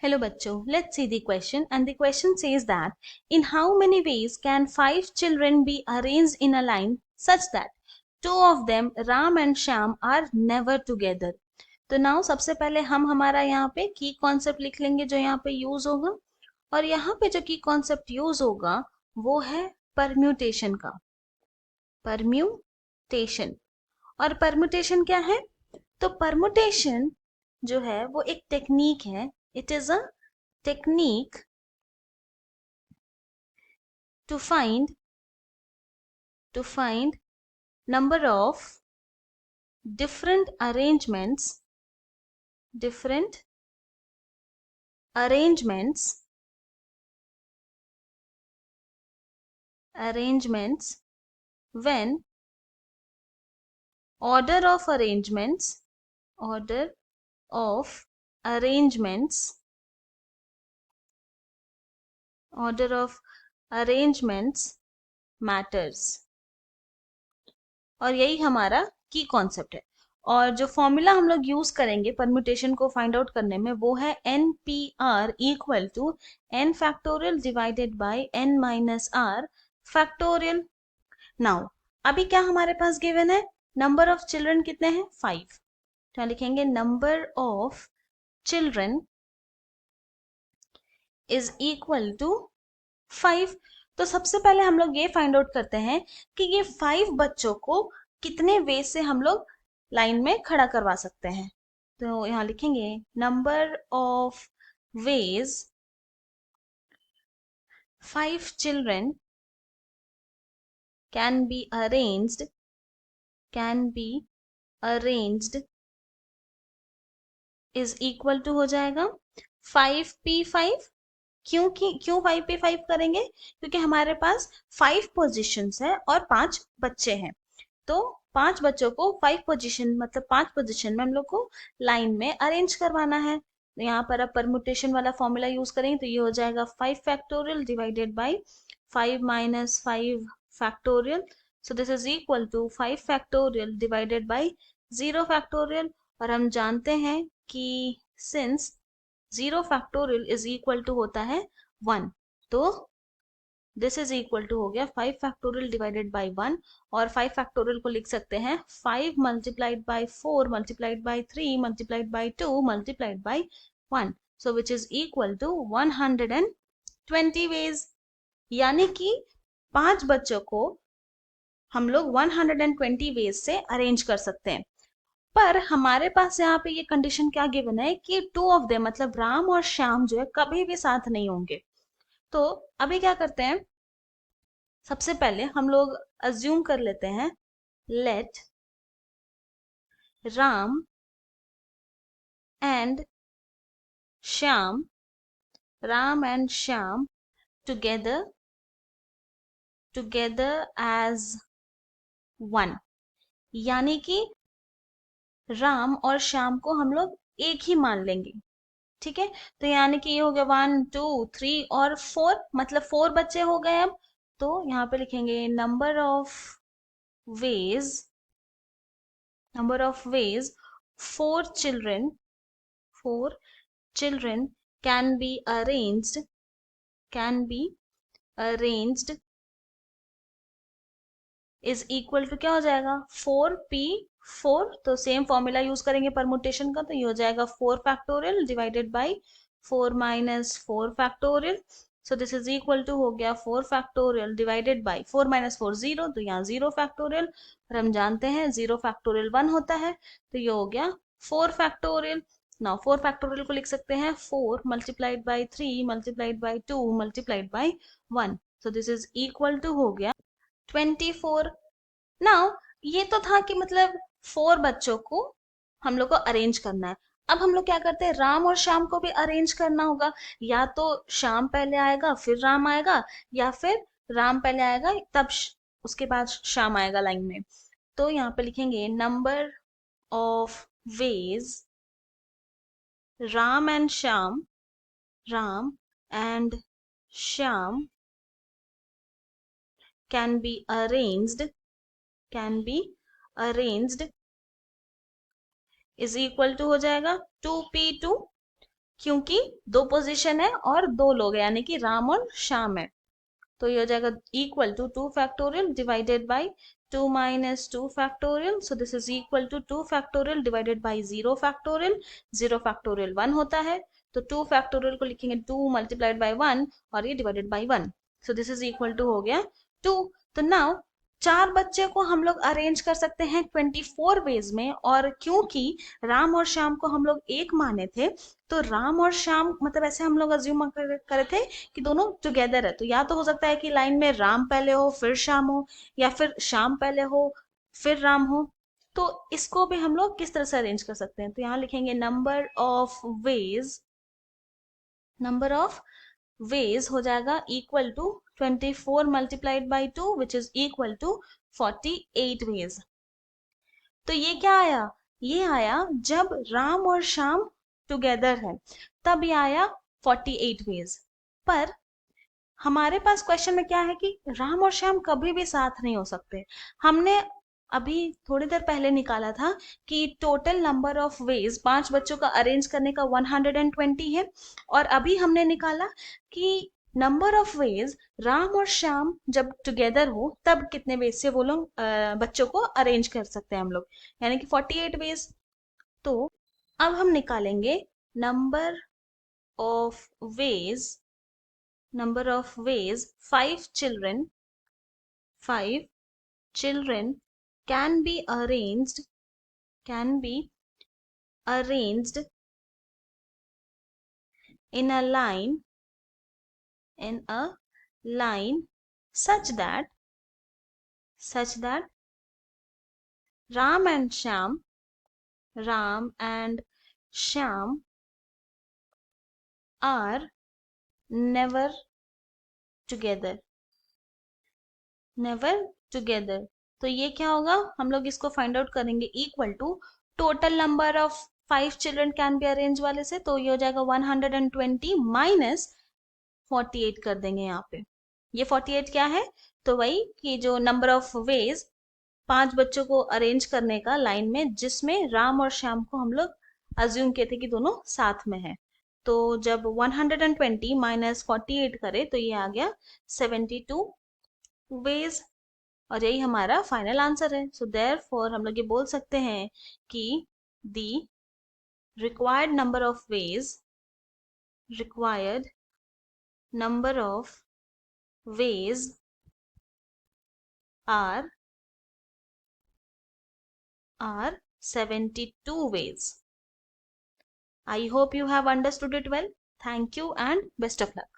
Hello bachcho, let's see the question, and the question says that in how many ways can 5 children be arranged in a line such that two of them Ram and Shyam are never together. तो now सबसे पहले हम हमारा यहाँ पे की concept लिख लेंगे जो यहाँ पे यूज होगा, और यहाँ पे जो की कॉन्सेप्ट यूज होगा वो है परम्यूटेशन का। परम्यूटेशन, और परम्यूटेशन क्या है? तो परम्यूटेशन जो है वो एक टेक्निक है। It is a technique to find number of different arrangements when order of arrangements matters। और यही हमारा की कॉन्सेप्ट है। और जो फॉर्मूला हम लोग यूज करेंगे परम्यूटेशन को फाइंड आउट करने में वो है NPR equal to n factorial divided by n minus r factorial. Now अभी क्या हमारे पास गिवन है? नंबर ऑफ चिल्ड्रन कितने हैं? 5। तो लिखेंगे number of children is equal to 5। तो सबसे पहले हम लोग ये फाइंड आउट करते हैं कि ये 5 बच्चों को कितने वे से हम लोग लाइन में खड़ा करवा सकते हैं। तो यहाँ लिखेंगे number of ways 5 children can be arranged is equal to हो जाएगा 5p5। क्यों 5p5 करेंगे? क्योंकि हमारे पास 5 पोजीशंस है और 5 बच्चे हैं। तो 5 बच्चों को 5 पोजीशन मतलब 5 पोजीशन में हम लोग को लाइन में अरेंज करवाना है। तो यहाँ पर अब परम्यूटेशन वाला फॉर्मूला यूज करेंगे तो ये हो जाएगा 5 factorial divided by 5 minus 5 factorial. So this is equal to 5 factorial divided by 0 factorial. और हम जानते हैं कि since 0 factorial is equal to होता है 1, तो दिस इज इक्वल टू हो गया 5 फैक्टोरियल डिवाइडेड बाय 1। और 5 फैक्टोरियल को लिख सकते हैं 5 multiplied by 4 multiplied by 3 multiplied by 2 multiplied by 1, so which is equal to 120 ways. यानी कि 5 बच्चों को हम लोग 120 वेज से अरेंज कर सकते हैं। पर हमारे पास यहाँ पे ये कंडीशन क्या गिवन है कि 2 ऑफ देम मतलब राम और श्याम जो है कभी भी साथ नहीं होंगे। तो अभी क्या करते हैं, सबसे पहले हम लोग अज्यूम कर लेते हैं let Ram and Shyam together as 1। यानी कि राम और श्याम को हम लोग एक ही मान लेंगे। ठीक है, तो यानी कि ये हो गया 1 2 3 और 4 मतलब 4 बच्चे हो गए। अब तो यहाँ पे लिखेंगे number of ways 4 children can be arranged is equal to क्या हो जाएगा 4p4। तो सेम फॉर्मूला यूज करेंगे परमुटेशन का, तो ये हो जाएगा 4 factorial divided by 4 minus 4 factorial. So this is equal to हो गया 4 फैक्टोरियल डिवाइडेड बाय 4 माइनस 4 0, तो यहाँ 0 फैक्टोरियल। और हम जानते हैं 0 फैक्टोरियल 1 होता है, तो ये हो गया 4 फैक्टोरियल। नाउ 4 फैक्टोरियल को लिख सकते हैं 4 multiplied by 3 multiplied by 2 multiplied by 1, so this is equal to हो गया 24। नाउ ये तो था कि मतलब 4 बच्चों को हम लोग को अरेंज करना है। अब हम लोग क्या करते हैं, राम और श्याम को भी अरेंज करना होगा। या तो श्याम पहले आएगा फिर राम आएगा, या फिर राम पहले आएगा तब उसके बाद श्याम आएगा लाइन में। तो यहाँ पे लिखेंगे number of veg Ram and Shyam can be arranged is equal to हो जाएगा 2p2। क्योंकि दो पोजीशन है और दो लोग हैं, यानी कि राम और श्याम है। तो ये हो जाएगा equal to 2 factorial divided by 2 minus 2 factorial, so this is equal to 2 factorial divided by 0 factorial. 0 factorial 1 होता है, तो 2 फैक्टोरियल को लिखेंगे 2 मल्टीप्लाइड बाय 1 और ये divided by 1, so this is equal to हो गया 2। तो नाउ चार बच्चे को हम लोग अरेंज कर सकते हैं 24 वेज में, और क्योंकि राम और श्याम को हम लोग एक माने थे, तो राम और श्याम मतलब ऐसे हम लोग अज्यूम करे थे कि दोनों टुगेदर है। तो या तो हो सकता है कि लाइन में राम पहले हो फिर श्याम हो, या फिर श्याम पहले हो फिर राम हो। तो इसको भी हम लोग किस तरह से अरेंज कर सकते हैं, तो यहाँ लिखेंगे नंबर ऑफ वेज हो जाएगा equal to 24 multiplied by 2 which is equal to 48 ways. तो ये क्या आया, ये आया जब राम और श्याम टुगेदर है तब ये आया 48 वेज। पर हमारे पास क्वेश्चन में क्या है कि राम और श्याम कभी भी साथ नहीं हो सकते। हमने अभी थोड़ी देर पहले निकाला था कि टोटल नंबर ऑफ वेज 5 बच्चों का अरेंज करने का 120 है, और अभी हमने निकाला कि नंबर ऑफ वेज राम और श्याम जब टुगेदर हो तब कितने वेज से वो लोग बच्चों को अरेंज कर सकते हैं हम लोग, यानी कि 48 वेज। तो अब हम निकालेंगे number of veg number of ways five children can be arranged in a line such that ram and sham are never together। तो ये क्या होगा, हम लोग इसको फाइंड आउट करेंगे equal to total number of 5 children can be arrange वाले से, तो ये हो जाएगा 120 माइनस 48 कर देंगे यहाँ पे। ये 48 क्या है, तो वही कि जो नंबर ऑफ वेज 5 बच्चों को अरेंज करने का लाइन में, जिसमें राम और श्याम को हम लोग अज्यूम किए थे कि दोनों साथ में है। तो जब 120 माइनस 48 करे तो ये आ गया 72 वेज, और यही हमारा फाइनल आंसर है। सो देयरफॉर हम लोग ये बोल सकते हैं कि the required number of ways are 72 ways. I hope you have understood it well. Thank you and best of luck.